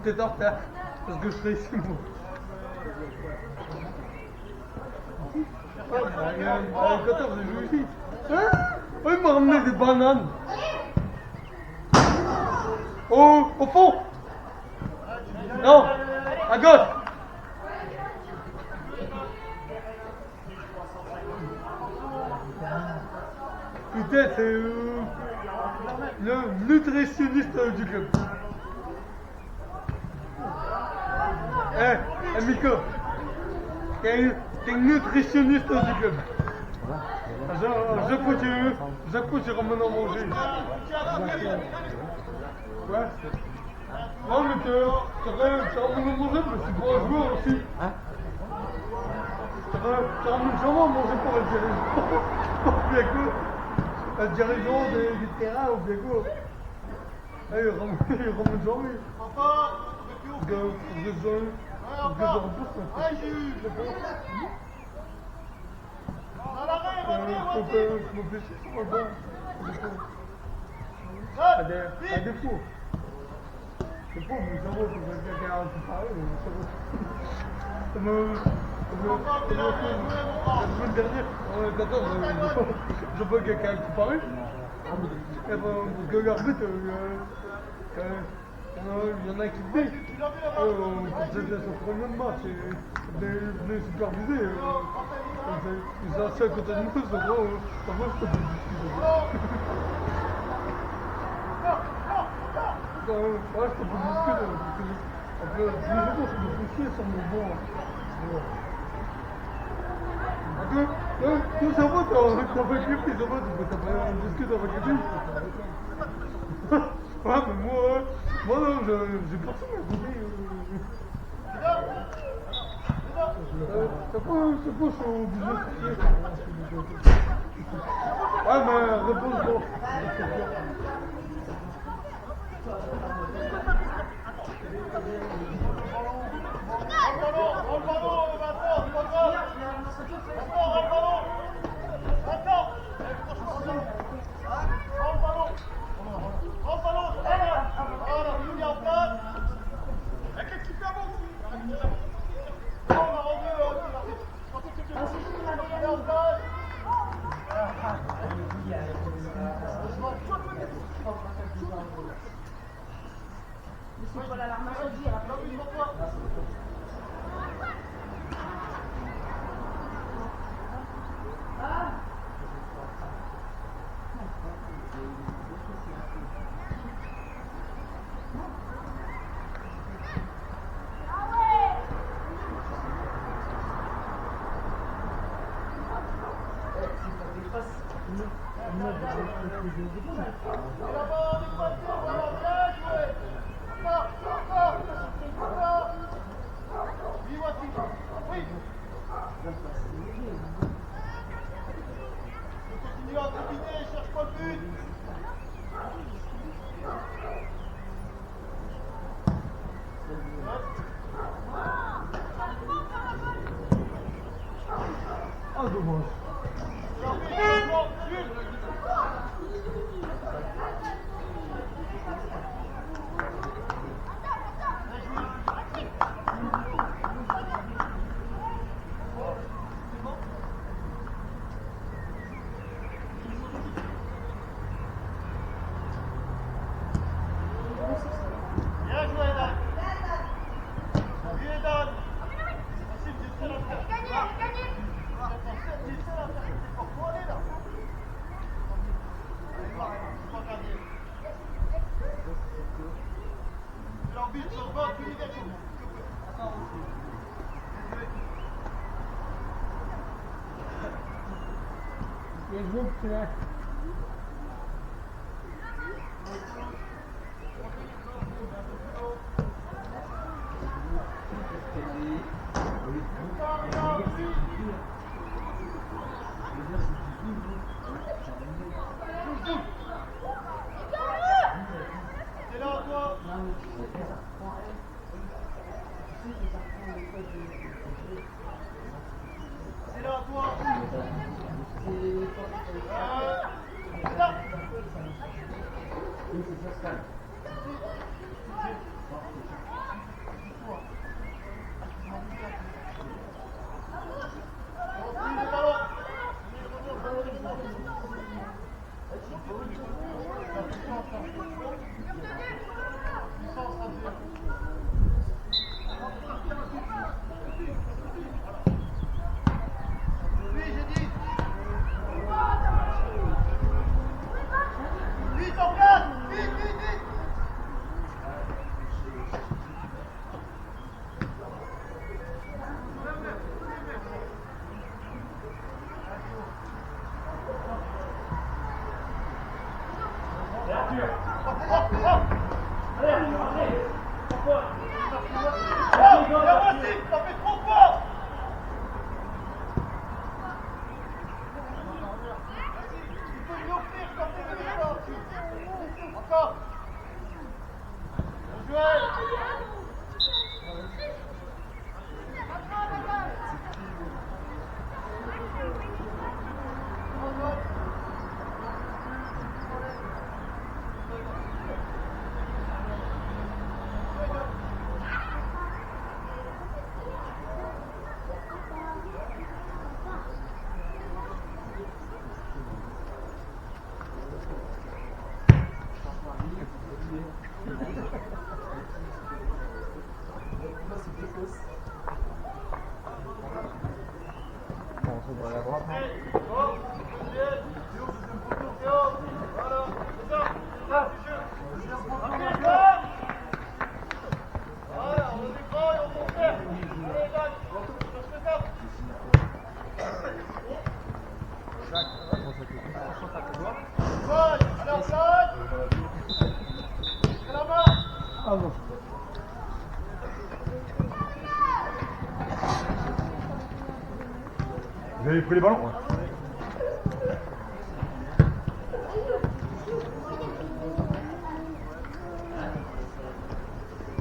Peut-être en retard, parce que je serai ici moi. Quand on joue ici. Hein? Oh, il m'a ramené des bananes. Oh, au fond. Non, à gauche. Putain, c'est le nutritionniste du club. Miko, t'es nutritionniste du club. Je peux te ramener à manger. Ouais. Non, mais tu ramènes à manger, mais c'est pour un joueur aussi. Hein? Tu ramènes jamais à manger pour un dirigeant. Bien quoi? Un dirigeant des terrains ou bien quoi? Il ramène jamais. À défaut. C'est pas mon cerveau, c'est quelqu'un qui parle, mais mon cerveau. La semaine dernière, en 14, je vois quelqu'un qui parle. Et parce que l'arbitre, il y en a qui se dit. C'était son premier match, il venait superviser. Ils sont assis à côté de nous, c'est vrai, moi je peux pas discuter. Ouais, je te peux discuter. Après, tous les jours, je me fais chier sur mon bon. Tout ça va, t'as pas écrit, ça va, t'as pas discuté avec lui. Ouais, mais moi non, j'ai personne à côté. C'est pas, je suis obligé de crier. Ouais, mais réponds-moi. Monsieur Paul Alarme a dit, elle a pas vu pourquoi. Continue à combiner, cherche pas le but. Ah, dommage. Bien joué, Dan. Bien, Dan. Facile, j'ai seul à faire. Gagné. J'ai seul à faire. Faut aller là. Allez, va, faut pas gagner. L'arbitre sur le bord, tu lui gagnes. Attends. Il y a le petit là. C'est là, toi. C'est là, toi. C'est là. Oui, j'ai dit. Vite, en place. Vite. Ça fait trop fort. Il faut lui offrir quand c'est venu ça. Encore. Bien joué. Voilà, c'est ça. Vous avez pris les ballons? Ouais.